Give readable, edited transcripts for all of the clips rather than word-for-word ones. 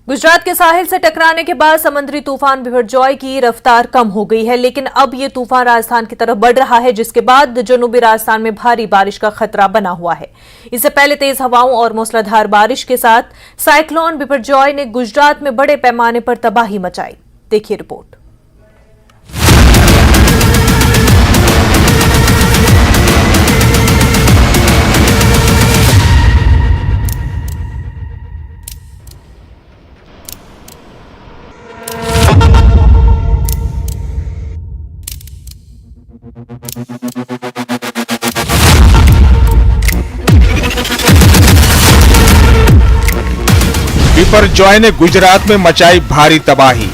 गुजरात के साहिल से टकराने के बाद समुद्री तूफान बिपरजॉय की रफ्तार कम हो गई है, लेकिन अब ये तूफान राजस्थान की तरफ बढ़ रहा है, जिसके बाद जनूबी राजस्थान में भारी बारिश का खतरा बना हुआ है। इससे पहले तेज हवाओं और मूसलाधार बारिश के साथ साइक्लोन बिपरजॉय ने गुजरात में बड़े पैमाने पर तबाही मचाई। देखिए रिपोर्ट। बिपरजॉय ने गुजरात में मचाई भारी तबाही।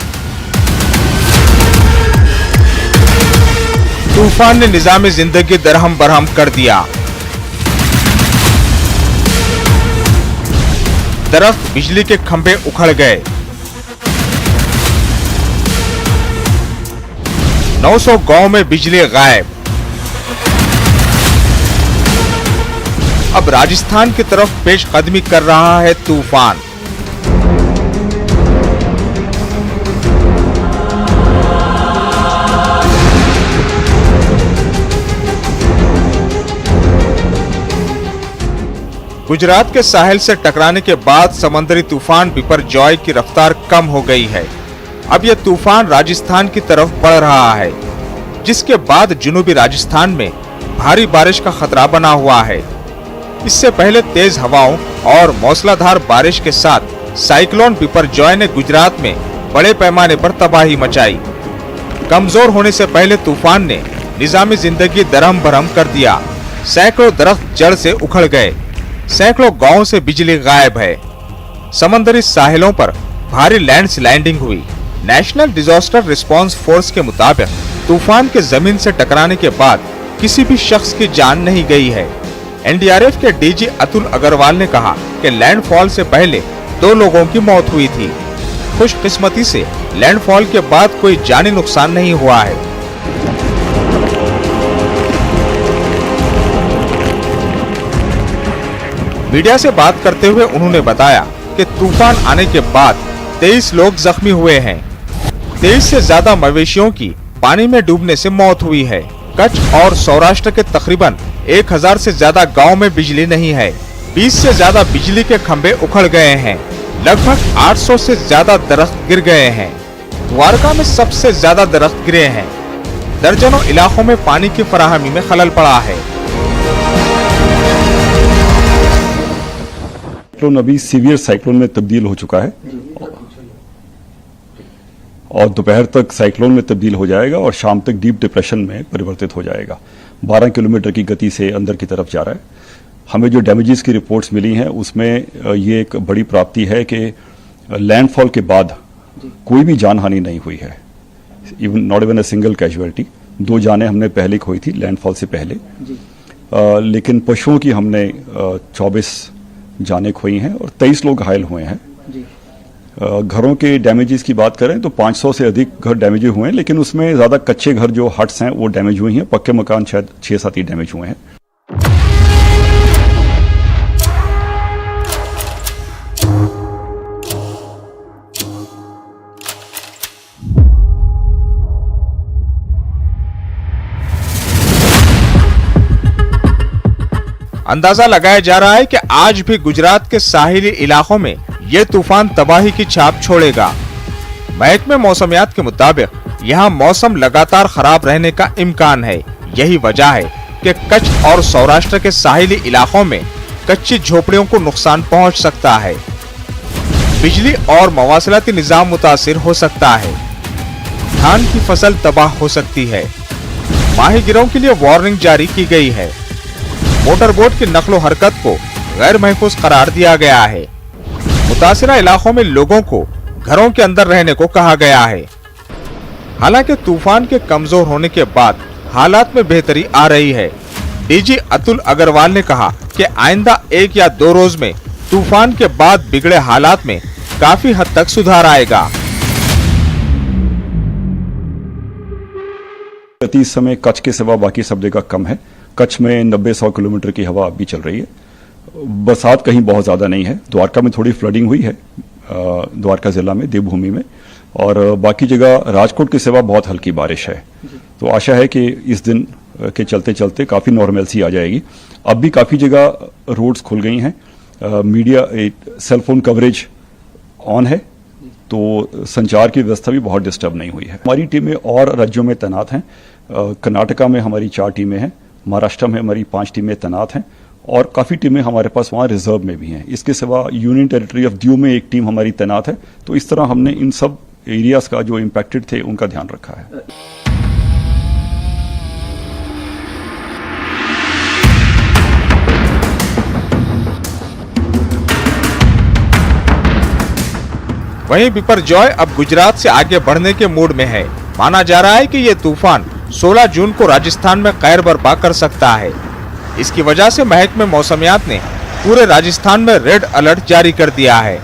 तूफान ने निजामी जिंदगी दरहम बरहम कर दिया। दरख्त, बिजली के खंभे उखड़ गए। 900 गांव में बिजली गायब। अब राजस्थान की तरफ पेशकदमी कर रहा है तूफान। गुजरात के साहिल से टकराने के बाद समुद्री तूफान बिपरजॉय की रफ्तार कम हो गई है। अब यह तूफान राजस्थान की तरफ बढ़ रहा है, जिसके बाद जनूबी राजस्थान में भारी बारिश का खतरा बना हुआ है। इससे पहले तेज हवाओं और मूसलाधार बारिश के साथ साइक्लोन बिपरजॉय ने गुजरात में बड़े पैमाने पर तबाही मचाई। कमजोर होने से पहले तूफान ने निजामी जिंदगी दरहम बरहम कर दिया। सैकड़ों दरख्त जड़ से उखड़ गए। सैकड़ों गांवों से बिजली गायब है। समंदरी साहिलों पर भारी लैंडस्लाइडिंग हुई। नेशनल डिजास्टर रिस्पांस फोर्स के मुताबिक तूफान के जमीन से टकराने के बाद किसी भी शख्स की जान नहीं गई है। एनडीआरएफ के डीजी अतुल अग्रवाल ने कहा कि लैंडफॉल से पहले 2 लोगों की मौत हुई थी। खुशकिस्मती से लैंडफॉल के बाद कोई जानी नुकसान नहीं हुआ है। मीडिया से बात करते हुए उन्होंने बताया कि तूफान आने के बाद 23 लोग जख्मी हुए हैं। 23 से ज्यादा मवेशियों की पानी में डूबने से मौत हुई है। कच्छ और सौराष्ट्र के तकरीबन 1000 से ज्यादा गांव में बिजली नहीं है। 20 से ज्यादा बिजली के खंभे उखड़ गए हैं। लगभग 800 से ज्यादा दरख्त गिर गए हैं। द्वारका में सबसे ज्यादा दरख्त गिरे हैं। दर्जनों इलाकों में पानी की फराहमी में खलल पड़ा है। साइक्लोन अभी सीवियर साइक्लोन में तब्दील हो चुका है और दोपहर तक साइक्लोन में तब्दील हो जाएगा और शाम तक डीप डिप्रेशन में परिवर्तित हो जाएगा। 12 किलोमीटर की गति से अंदर की तरफ जा रहा है। हमें जो डैमेजेस की रिपोर्ट्स मिली हैं उसमें ये एक बड़ी प्राप्ति है कि लैंडफॉल के बाद कोई भी जानहानि नहीं हुई है। Not even a single casualty. 2 जानें हमने पहले खोई थी लैंडफॉल से पहले, लेकिन पशुओं की हमने 24 जानें खोई हैं और 23 लोग घायल हुए हैं। घरों के डैमेजेस की बात करें तो 500 से अधिक घर डैमेज हुए हैं, लेकिन उसमें ज्यादा कच्चे घर जो हट्स हैं वो डैमेज हुए हैं। पक्के मकान शायद 6-7 ही डैमेज हुए हैं। अंदाजा लगाया जा रहा है कि आज भी गुजरात के साहिली इलाकों में ये तूफान तबाही की छाप छोड़ेगा। महकमे मौसमियात के मुताबिक यहाँ मौसम लगातार खराब रहने का इम्कान है। यही वजह है कि कच्छ और सौराष्ट्र के साहिली इलाकों में कच्ची झोपड़ियों को नुकसान पहुँच सकता है। बिजली और मवासलाती निजाम मुतासिर हो सकता है। धान की फसल तबाह हो सकती है। माहीगिरों के लिए वार्निंग जारी की गई है। मोटर बोट की नकलो हरकत को गैर महफूज करार दिया गया है। मुतासिरा इलाकों में लोगों को घरों के अंदर रहने को कहा गया है। हालांकि तूफान के कमजोर होने के बाद हालात में बेहतरी आ रही है। डीजी अतुल अग्रवाल ने कहा कि आइंदा 1 या 2 रोज में तूफान के बाद बिगड़े हालात में काफी हद तक सुधार आएगा। इस समय कच्छ के सिवा बाकी सब जगह कम है। कच्छ में 90-100 किलोमीटर की हवा अभी चल रही है। बरसात कहीं बहुत ज्यादा नहीं है। द्वारका में थोड़ी फ्लडिंग हुई है, द्वारका जिला में, देवभूमि में, और बाकी जगह राजकोट के सिवा बहुत हल्की बारिश है। तो आशा है कि इस दिन के चलते चलते काफ़ी नॉर्मलसी आ जाएगी। अब भी काफ़ी जगह रोड्स खुल गई हैं, media cell phone coverage on है, तो संचार की व्यवस्था भी बहुत डिस्टर्ब नहीं हुई है। हमारी टीमें और राज्यों में तैनात हैं। कर्नाटका में हमारी 4 टीमें हैं, महाराष्ट्र में हमारी 5 टीमें तैनात हैं, और काफ़ी टीमें हमारे पास वहाँ रिजर्व में भी हैं। इसके सिवा यूनियन टेरिटरी ऑफ दीव में एक टीम हमारी तैनात है। तो इस तरह हमने इन सब एरियाज का जो इम्पैक्टेड थे उनका ध्यान रखा है। वहीं बिपरजॉय अब गुजरात से आगे बढ़ने के मूड में है। माना जा रहा है कि ये तूफान 16 जून को राजस्थान में कहर बर्पा कर सकता है। इसकी वजह से महकमे मौसमियात ने पूरे राजस्थान में रेड अलर्ट जारी कर दिया है।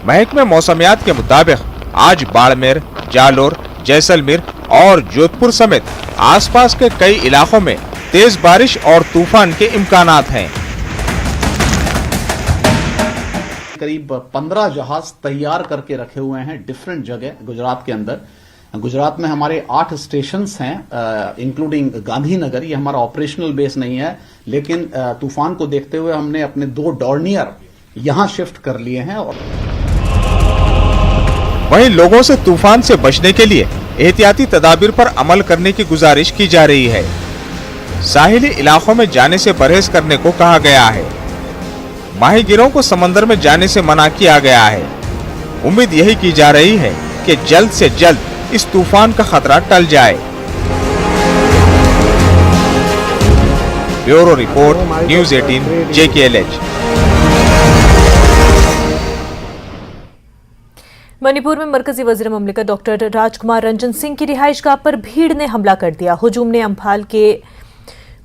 महकमे मौसमियात के मुताबिक आज बाड़मेर, जालोर, जैसलमेर और जोधपुर समेत आसपास के कई इलाकों में तेज बारिश और तूफान के इम्कानात हैं। करीब 15 जहाज तैयार करके रखे हुए हैं डिफरेंट जगह गुजरात के अंदर। गुजरात में हमारे 8 स्टेशंस हैं, इंक्लूडिंग गांधीनगर। ये हमारा ऑपरेशनल बेस नहीं है, लेकिन तूफान को देखते हुए हमने अपने 2 डॉर्नियर यहां शिफ्ट कर लिए हैं। और वहीं लोगों से तूफान से बचने के लिए एहतियाती तदाबीर पर अमल करने की गुजारिश की जा रही है। साहिली इलाकों में जाने से परहेज करने को कहा गया है। माहीगिरों को समंदर में जाने से मना किया गया है। उम्मीद यही की जा रही है कि जल्द से जल्द इस तूफान का खतरा टल जाए। Bureau report, news 18 JKLH। Manipur में मरकजी वजीर ममलिकत डॉक्टर राजकुमार रंजन सिंह की रिहाइशगाह पर भीड़ ने हमला कर दिया। हुजूम ने अम्फाल के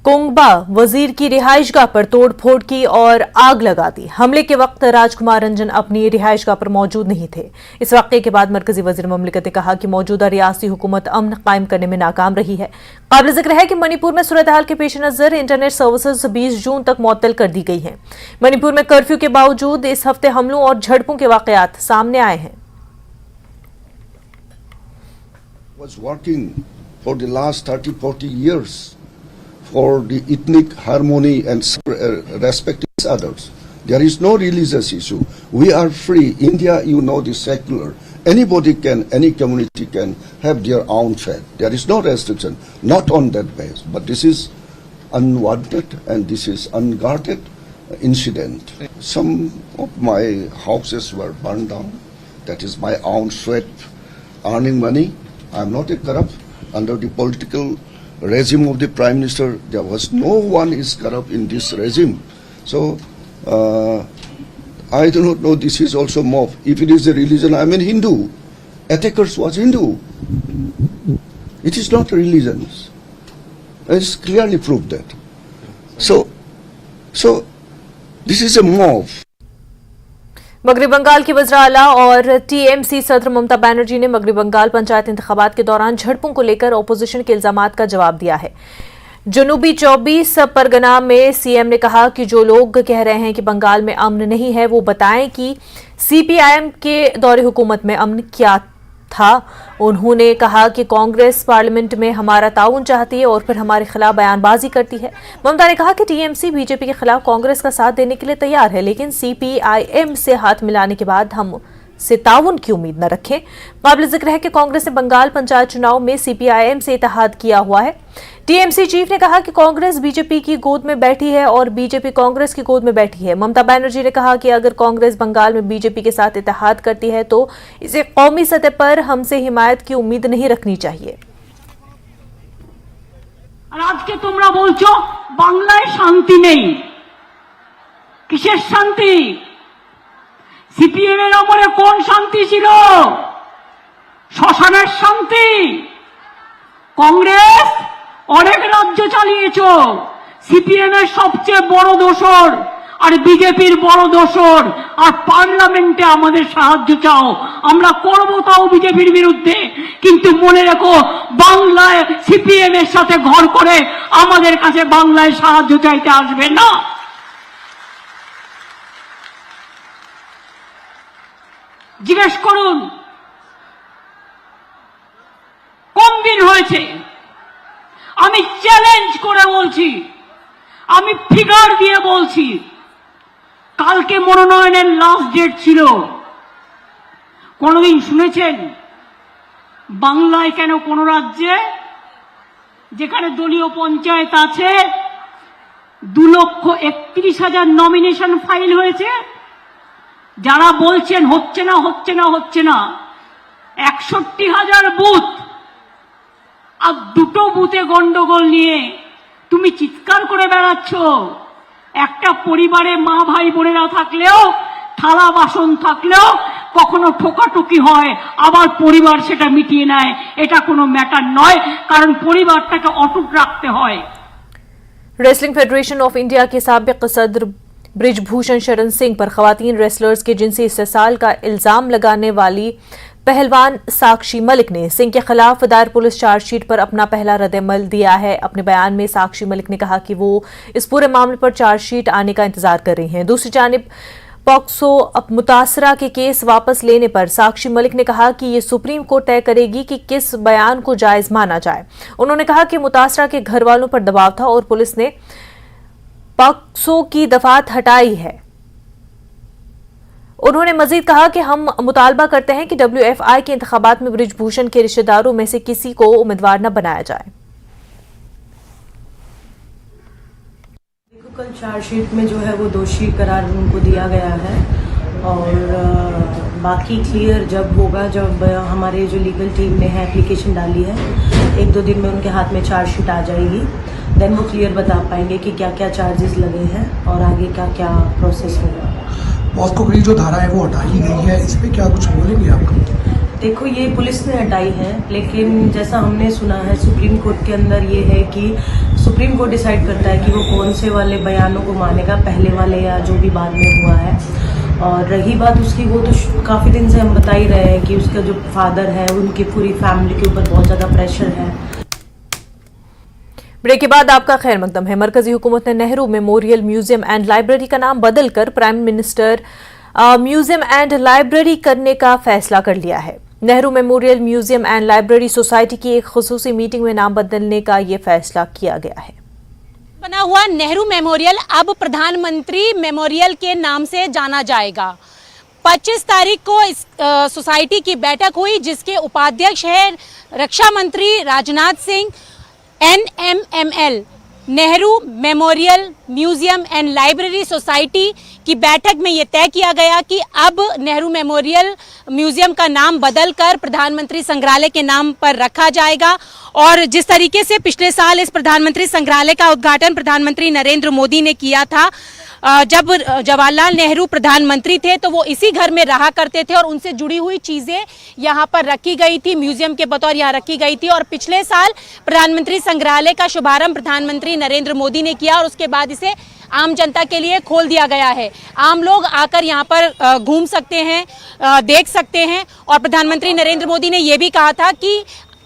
कोंगबा वजीर की रिहाइशगाह पर तोड़फोड़ की और आग लगा दी। हमले के वक्त राजकुमार रंजन अपनी रिहाइशगाह पर मौजूद नहीं थे। इस वाकये के बाद मरकजी वजीर ममलिकत ने कहा कि मौजूदा रियासती हुकूमत अमन कायम करने में नाकाम रही है। काबिल जिक्र है कि मणिपुर में सूरत हाल के पेश नजर इंटरनेट सर्विसेज 20 जून तक मुअत्तल कर दी गई हैं। मणिपुर में कर्फ्यू के बावजूद इस हफ्ते हमलों और झड़पों के वाकयात सामने आए हैं। Was working for the last 30-40 years for the ethnic harmony and respect each others. There is no religious issue. We are free. India, you know, is secular. Anybody can, any community can have their own faith. There is no restriction, not on that base. But this is unwanted and this is unguarded incident. Some of my houses were burned down. That is my own sweat, earning money. I am not a corrupt. Under the political regime of the Prime Minister, there was no one is corrupt in this regime. So, I do not know, this is also mob. If it is a religion, I am a Hindu. Attackers was Hindu. It is not religion. It's clearly proved that. So this is a mob. मगरबी बंगाल की वज़ीर आला और TMC सदर ममता बनर्जी ने मगरबी बंगाल पंचायत इंतखाबात के दौरान झड़पों को लेकर ओपोजिशन के इल्जामात का जवाब दिया है। जनूबी 24 परगना में सीएम ने कहा कि जो लोग कह रहे हैं कि बंगाल में अमन नहीं है, वो बताएं कि सीपीआईएम के दौरे हुकूमत में अमन क्या था। उन्होंने कहा कि कांग्रेस पार्लियामेंट में हमारा ताउन चाहती है और फिर हमारे खिलाफ बयानबाजी करती है। ममता ने कहा कि टीएमसी बीजेपी के खिलाफ कांग्रेस का साथ देने के लिए तैयार है, लेकिन सीपीआईएम से हाथ मिलाने के बाद हम से ताउन की उम्मीद न रखें। काबिल जिक्र है कि कांग्रेस ने बंगाल पंचायत चुनाव में सीपीआईएम से इत्तेहाद किया हुआ है। टीएमसी चीफ ने कहा कि कांग्रेस बीजेपी की गोद में बैठी है और बीजेपी कांग्रेस की गोद में बैठी है। ममता बनर्जी ने कहा कि अगर कांग्रेस बंगाल में बीजेपी के साथ इत्तेहाद करती है तो इसे कौमी सतह पर हमसे हिमायत की उम्मीद नहीं रखनी चाहिए। आज के तुमरा बोलছো বাংলায় শান্তি নেই, কিসের শান্তি? সিপিএম এর আমলে কোন শান্তি ছিল? শ্মশানের শান্তি। কংগ্রেস অনেক রাজ্য চালিয়েছো, সিপিএম এর সবচেয়ে বড় দোসর আর বিজেপির বড় দোসর, আর পার্লামেন্টে আমাদের সাহায্য চাও, আমরা করব তাও বিজেপির বিরুদ্ধে, কিন্তু মনে রেখো বাংলায় সিপিএম এর সাথে ঘর করে আমাদের কাছে বাংলায় সাহায্য চাইতে আসবে না। জিজ্ঞেস করুন কোন দিন হয়েছে। আমি চ্যালেঞ্জ করে বলছি, আমি ফিগার দিয়ে বলছি, কালকে মনোনয়নের লাস্ট ডেট ছিল। কোনদিন শুনেছেন বাংলায় কেন কোন রাজ্যে যেখানে দলীয় পঞ্চায়েত আছে 2,31,000 নমিনেশন ফাইল হয়েছে? যারা বলছেন হচ্ছে না হচ্ছে না হচ্ছে না, 61,000 বুথ আর দুটো বুথে গন্ডগোল নিয়ে তুমি চিৎকার করে বেড়াচ্ছ। একটা পরিবারে মা ভাই বোনেরা থাকলেও, থালা বাসন থাকলেও কখনো ঠোকাঠুকি হয়, আবার পরিবার সেটা মিটিয়ে নেয়। এটা কোনো ম্যাটার নয়, কারণ পরিবারটাকে অটুট রাখতে হয়। रेसलिंग फेडरेशन ऑफ इंडिया के साबिक सदर बृजभूषण शरण सिंह पर खवातीन रेसलर्स के जिनसी इस्तेसाल का इल्जाम लगाने वाली पहलवान साक्षी मलिक ने सिंह के खिलाफ दायर पुलिस चार्जशीट पर अपना पहला रद्द-ए-अमल दिया है। अपने बयान में साक्षी मलिक ने कहा कि वो इस पूरे मामले पर चार्जशीट आने का इंतजार कर रही हैं। दूसरी जानिब पॉक्सो मुतासरा के केस वापस लेने पर साक्षी मलिक ने कहा कि ये सुप्रीम कोर्ट तय करेगी कि किस बयान को जायज माना जाए। उन्होंने कहा कि मुतासरा के घर वालों पर दबाव था और पुलिस ने पॉक्सो की दफात हटाई है। उन्होंने मजीद कहा कि हम मुतालबा करते हैं कि WFI के इंतखाबात में बृजभूषण के रिश्तेदारों में से किसी को उम्मीदवार न बनाया जाए। कल चार्जशीट में जो है वो दोषी करार उनको दिया गया है और बाकी क्लियर जब होगा, जब हमारे जो लीगल टीम ने है एप्लीकेशन डाली है, 1-2 दिन में उनके हाथ में चार्जशीट आ जाएगी, देन वो क्लियर बता पाएंगे कि क्या क्या चार्जेस लगे हैं और आगे क्या क्या प्रोसेस होगा। पॉक्सो की जो धारा है वो हटाई गई है, इस पे क्या कुछ बोलेंगे आप? देखो, ये पुलिस ने हटाई है, लेकिन जैसा हमने सुना है सुप्रीम कोर्ट के अंदर ये है कि सुप्रीम कोर्ट डिसाइड करता है कि वो कौन से वाले बयानों को मानेगा, पहले वाले या जो भी बाद में हुआ है। और रही बात उसकी, वो तो काफ़ी दिन से हम बता ही रहे हैं कि उसका जो फादर है उनकी पूरी फैमिली के ऊपर बहुत ज़्यादा प्रेशर है। ब्रेक के बाद आपका खैर मकदम है। मरकजी हुकूमत ने Nehru memorial museum and library का नाम बदलकर prime minister museum and library करने का फैसला कर लिया है। Nehru memorial museum and library society की एक खुसूसी मीटिंग में नाम बदलने का ये फैसला किया गया है। बना हुआ नेहरू मेमोरियल अब प्रधानमंत्री मेमोरियल के नाम से जाना जाएगा। 25 तारीख को इस सोसाइटी की बैठक हुई, जिसके उपाध्यक्ष है रक्षा मंत्री Rajnath Singh. NMML Nehru memorial museum and library society की बैठक में ये तय किया गया कि अब नेहरू मेमोरियल म्यूजियम का नाम बदलकर प्रधानमंत्री संग्रहालय के नाम पर रखा जाएगा। और जिस तरीके से पिछले साल इस प्रधानमंत्री संग्रहालय का उद्घाटन प्रधानमंत्री नरेंद्र मोदी ने किया था, जब जवाहरलाल नेहरू प्रधानमंत्री थे तो वो इसी घर में रहा करते थे और उनसे जुड़ी हुई चीज़ें यहाँ पर रखी गई थी, म्यूजियम के बतौर यहाँ रखी गई थी। और पिछले साल प्रधानमंत्री संग्रहालय का शुभारंभ प्रधानमंत्री नरेंद्र मोदी ने किया और उसके बाद इसे आम जनता के लिए खोल दिया गया है। आम लोग आकर यहाँ पर घूम सकते हैं, देख सकते हैं। और प्रधानमंत्री नरेंद्र मोदी ने ये भी कहा था कि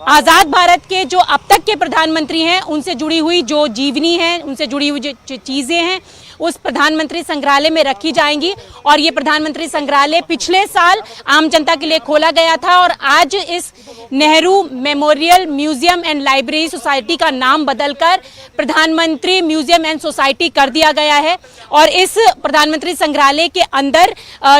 आज़ाद भारत के जो अब तक के प्रधानमंत्री हैं उनसे जुड़ी हुई जो जीवनी है, उनसे जुड़ी हुई जो चीज़ें हैं उस प्रधानमंत्री संग्रहालय में रखी जाएंगी। और ये प्रधानमंत्री संग्रहालय पिछले साल आम जनता के लिए खोला गया था और आज इस Nehru memorial museum and library society का नाम बदलकर प्रधानमंत्री म्यूजियम एंड सोसाइटी कर दिया गया है। और इस प्रधानमंत्री संग्रहालय के अंदर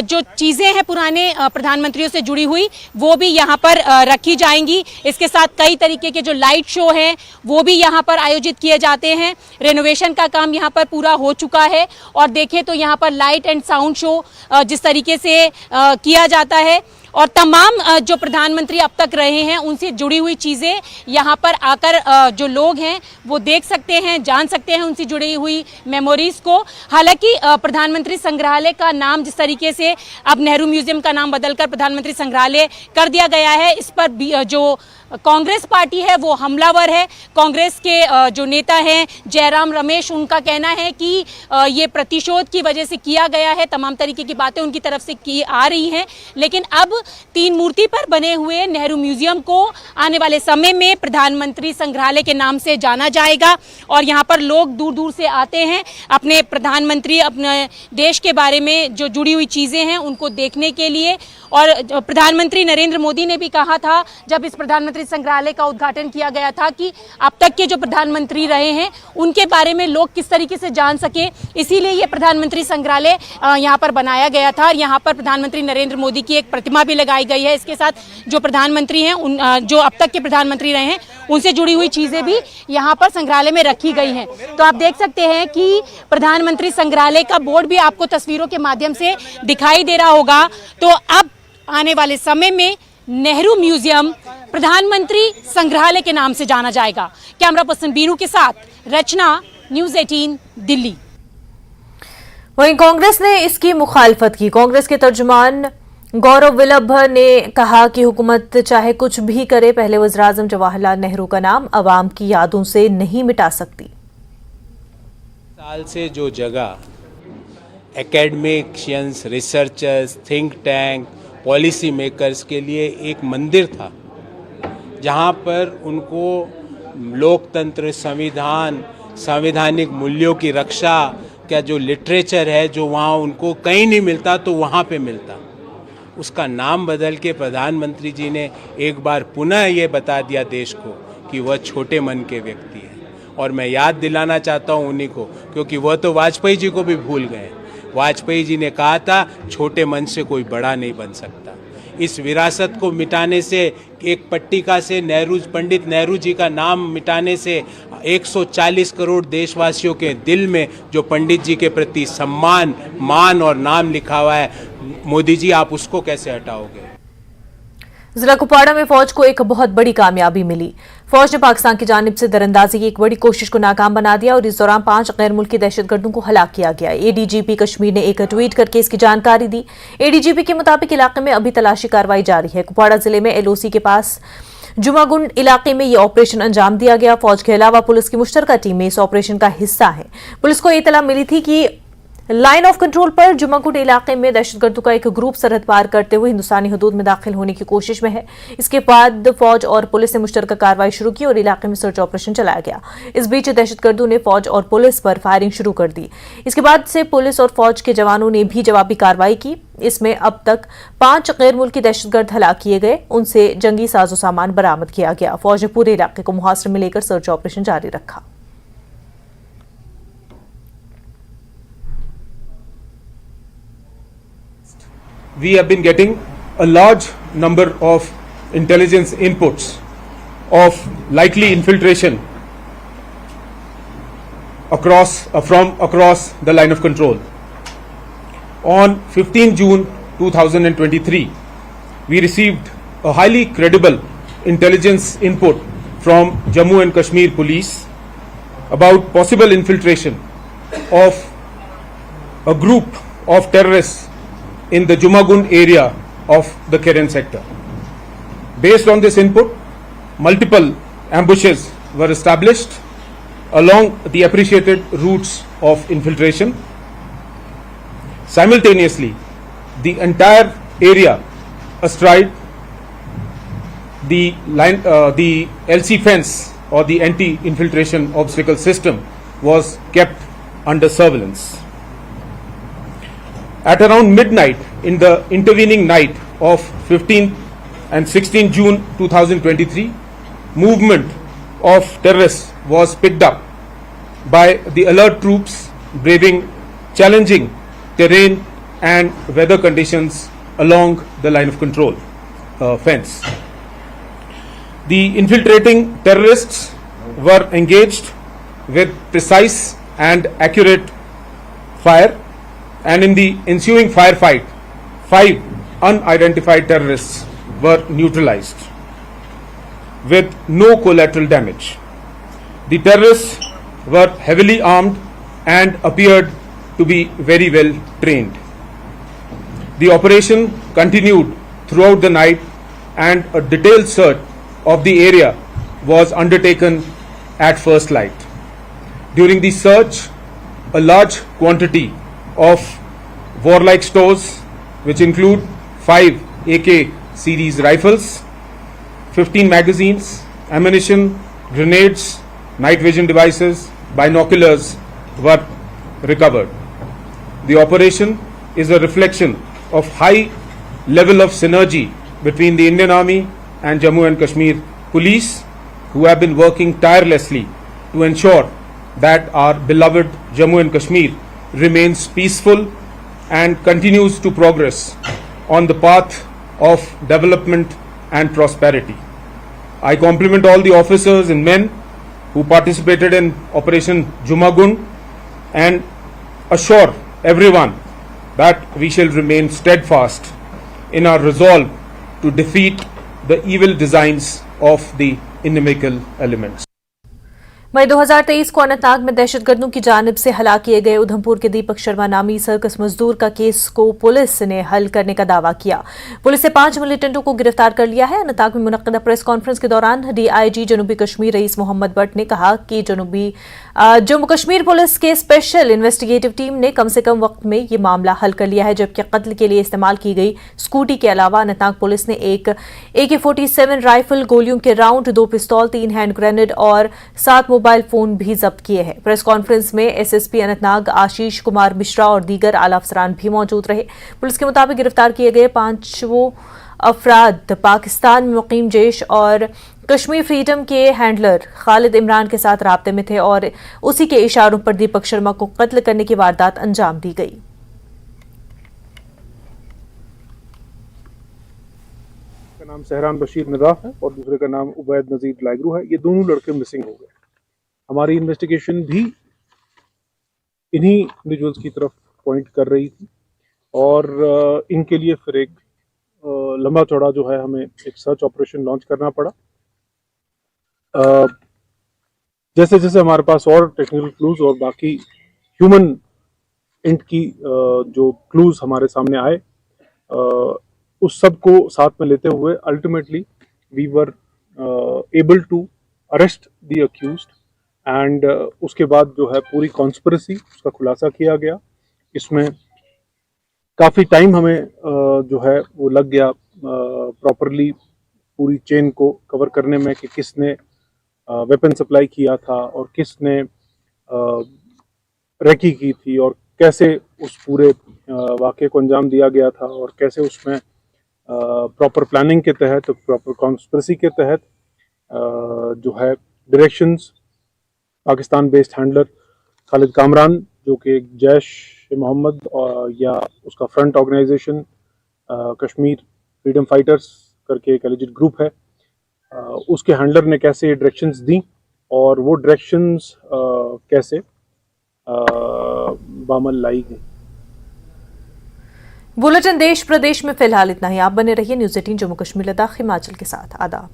जो चीज़ें हैं पुराने प्रधानमंत्रियों से जुड़ी हुई वो भी यहाँ पर रखी जाएंगी। इसके साथ कई तरीके के जो लाइट शो हैं वो भी यहाँ पर आयोजित किए जाते हैं। रेनोवेशन का काम यहाँ पर पूरा हो चुका है और देखें तो यहाँ पर लाइट एंड साउंड शो जिस तरीके से किया जाता है और तमाम जो प्रधानमंत्री अब तक रहे हैं उनसे जुड़ी हुई चीज़ें यहाँ पर आकर जो लोग हैं वो देख सकते हैं, जान सकते हैं उनसे जुड़ी हुई मेमोरीज को। हालांकि प्रधानमंत्री संग्रहालय का नाम जिस तरीके से अब नेहरू म्यूजियम का नाम बदलकर प्रधानमंत्री संग्रहालय कर दिया गया है, इस पर जो कांग्रेस पार्टी है वो हमलावर है। कांग्रेस के जो नेता हैं जयराम रमेश, उनका कहना है कि ये प्रतिशोध की वजह से किया गया है, तमाम तरीके की बातें उनकी तरफ से की आ रही हैं। लेकिन अब तीन मूर्ति पर बने हुए नेहरू म्यूजियम को आने वाले समय में प्रधानमंत्री संग्रहालय के नाम से जाना जाएगा और यहाँ पर लोग दूर दूर से आते हैं अपने प्रधानमंत्री, अपने देश के बारे में जो जुड़ी हुई चीज़ें हैं उनको देखने के लिए। और प्रधानमंत्री नरेंद्र मोदी ने भी कहा था जब इस प्रधानमंत्री संग्रहालय का उद्घाटन किया गया था कि अब तक के जो प्रधानमंत्री रहे हैं उनके बारे में लोग किस तरीके से जान सके, इसीलिए ये प्रधानमंत्री संग्रहालय यहाँ पर बनाया गया था। और यहाँ पर प्रधानमंत्री नरेंद्र मोदी की एक प्रतिमा भी लगाई गई है। इसके साथ जो प्रधानमंत्री हैं जो अब तक के प्रधानमंत्री रहे हैं उनसे जुड़ी हुई चीज़ें भी यहाँ पर संग्रहालय में रखी गई हैं। तो आप देख सकते हैं कि प्रधानमंत्री संग्रहालय का बोर्ड भी आपको तस्वीरों के माध्यम से दिखाई दे रहा होगा। तो अब आने वाले समय में नेहरू म्यूजियम प्रधानमंत्री संग्रहालय के नाम से जाना जाएगा। कैमरा पर्सन बीरू के साथ रचना, न्यूज़ 18 दिल्ली। वहीं कांग्रेस ने इसकी मुखालफत की। कांग्रेस के तर्जुमान गौरव विलभ ने कहा कि हुकूमत चाहे कुछ भी करे, पहले वज़ीर-ए-आज़म जवाहरलाल नेहरू का नाम अवाम की यादों से नहीं मिटा सकती। साल से जो जगह academicians, researchers, think tank, policy makers के लिए एक मंदिर था जहां पर उनको लोकतंत्र, संविधान, संवैधानिक मूल्यों की रक्षा का जो लिटरेचर है जो वहाँ उनको कहीं नहीं मिलता तो वहाँ पे मिलता, उसका नाम बदल के प्रधानमंत्री जी ने एक बार पुनः ये बता दिया देश को कि वह छोटे मन के व्यक्ति हैं। और मैं याद दिलाना चाहता हूँ उन्हीं को, क्योंकि वह तो वाजपेयी जी को भी भूल गए। वाजपेयी जी ने कहा था छोटे मन से कोई बड़ा नहीं बन सकता। इस विरासत को मिटाने से, एक पट्टिका से पंडित नेहरू जी का नाम मिटाने से 140 करोड़ देशवासियों के दिल में जो पंडित जी के प्रति सम्मान, मान और नाम लिखा हुआ है, मोदी जी आप उसको कैसे हटाओगे? जिला कुपवाड़ा में फौज को एक बहुत बड़ी कामयाबी मिली। फौज ने पाकिस्तान की जानिब से दरअंदाजी की एक बड़ी कोशिश को नाकाम बना दिया और इस दौरान 5 गैर मुल्की दहशतगर्दों को हलाक किया गया। एडीजीपी कश्मीर ने एक ट्वीट करके इसकी जानकारी दी। एडीजीपी के मुताबिक इलाके में अभी तलाशी कार्रवाई जारी है। कुपवाड़ा जिले में एलओसी के पास जुमागुंड इलाके में यह ऑपरेशन अंजाम दिया गया। फौज के अलावा पुलिस की मुश्तरका टीमें इस ऑपरेशन का हिस्सा है। पुलिस को इतला मिली थी कि लाइन ऑफ कंट्रोल पर जुमागुंड इलाके में दहशतगर्दों का एक ग्रुप सरहद पार करते हुए हिंदुस्तानी हदूद में दाखिल होने की कोशिश में है। इसके बाद फौज और पुलिस ने मुश्तरका कार्रवाई शुरू की और इलाके में सर्च ऑपरेशन चलाया गया। इस बीच दहशतगर्दों ने फौज और पुलिस पर फायरिंग शुरू कर दी। इसके बाद से पुलिस और फौज के जवानों ने भी जवाबी कार्रवाई की। इसमें अब तक 5 गैर मुल्की दहशतगर्द हलाक किए गए, उनसे जंगी साजो सामान बरामद किया गया। फौज ने पूरे इलाके को मुहासरे में लेकर सर्च ऑपरेशन जारी रखा। We have been getting a large number of intelligence inputs of likely infiltration from across the line of control. On 15 June 2023, we received a highly credible intelligence input from Jammu and Kashmir Police about possible infiltration of a group of terrorists in the Jumagund area of the Keren sector. Based on this input, multiple ambushes were established along the appreciated routes of infiltration. Simultaneously, the entire area astride the LC fence or the anti-infiltration obstacle system was kept under surveillance. At around midnight in the intervening night of 15 and 16 June 2023, movement of terrorists was picked up by the alert troops braving challenging terrain and weather conditions along the line of control fence. The infiltrating terrorists were engaged with precise and accurate fire, and in the ensuing firefight, 5 unidentified terrorists were neutralized with no collateral damage. The terrorists were heavily armed and appeared to be very well trained. The operation continued throughout the night and a detailed search of the area was undertaken at first light. During the search, a large quantity of warlike stores, which include 5 AK series rifles, 15 magazines, ammunition, grenades, night vision devices, binoculars were recovered. The operation is a reflection of high level of synergy between the Indian Army and Jammu and Kashmir Police, who have been working tirelessly to ensure that our beloved Jammu and Kashmir remains peaceful and continues to progress on the path of development and prosperity. I compliment all the officers and men who participated in Operation Jumagun and assure everyone that we shall remain steadfast in our resolve to defeat the evil designs of the inimical elements. मई 2023 को अनंतनाग में दहशतगर्दों की जानिब से हलाक किए गए उधमपुर के दीपक शर्मा नामी सर्कस मजदूर का केस को पुलिस ने हल करने का दावा किया। पुलिस ने 5 मिलिटेंटों को गिरफ्तार कर लिया है। अनंतनाग में मुनक्किदा प्रेस कॉन्फ्रेंस के दौरान डीआईजी जनूबी कश्मीर रईस मोहम्मद बट ने कहा कि जम्मू कश्मीर पुलिस के स्पेशल इन्वेस्टिगेटिव टीम ने कम से कम वक्त में ये मामला हल कर लिया है, जबकि कत्ल के लिए इस्तेमाल की गई स्कूटी के अलावा अनंतनाग पुलिस ने एक AK-47 राइफल, गोलियों के राउंड, 2 पिस्तौल, 3 हैंड ग्रेनेड और 7 मोबाइल फोन भी जब्त किए हैं। प्रेस कॉन्फ्रेंस में एसएसपी अनंतनाग आशीष कुमार मिश्रा और दीगर आला अफसरान भी मौजूद रहे। पुलिस के मुताबिक गिरफ्तार किए गए 5 अफराद पाकिस्तान में मुकीम जैश और कश्मीर फ्रीडम के हैंडलर खालिद इमरान के साथ राब्ते में थे और उसी के इशारों पर दीपक शर्मा को कत्ल करने की वारदात अंजाम दी गई। का नाम सहरान बशीर निदाफ है और दूसरे का नाम उबैद नजीर लाइगरू है। ये दोनों लड़के मिसिंग हो गए। हमारी इन्वेस्टिगेशन भी इन्हीं इंडिविजुअल्स की तरफ पॉइंट कर रही थी और इनके लिए फिर एक लंबा चौड़ा जो है हमें एक सर्च ऑपरेशन लॉन्च करना पड़ा। जैसे जैसे हमारे पास और टेक्निकल क्लूज और बाकी ह्यूमन इंट की जो क्लूज हमारे सामने आए, उस सब को साथ में लेते हुए ultimately we were able to arrest the accused and उसके बाद जो है पूरी कॉन्स्पिरेसी उसका खुलासा किया गया। इसमें काफ़ी टाइम हमें जो है वो लग गया प्रॉपरली पूरी चेन को कवर करने में कि किसने वेपन सप्लाई किया था और किसने रेकी की थी और कैसे उस पूरे वाक़े को अंजाम दिया गया था और कैसे उसमें प्रॉपर प्लानिंग के तहत, प्रॉपर कॉन्स्पिरेसी के तहत जो है directions Pakistan based handler Khalid Kamran, जो कि जैश मोहम्मद या उसका front organization Kashmir freedom fighters करके एक एलिजिड ग्रुप है, उसके हैंडलर ने कैसे डायरेक्शंस दी और वो डायरेक्शंस कैसे बामल लाई गई। बुलेटिन देश प्रदेश में फिलहाल इतना ही। आप बने रहिए न्यूज़ 18 जम्मू कश्मीर लद्दाख हिमाचल के साथ। आदाब।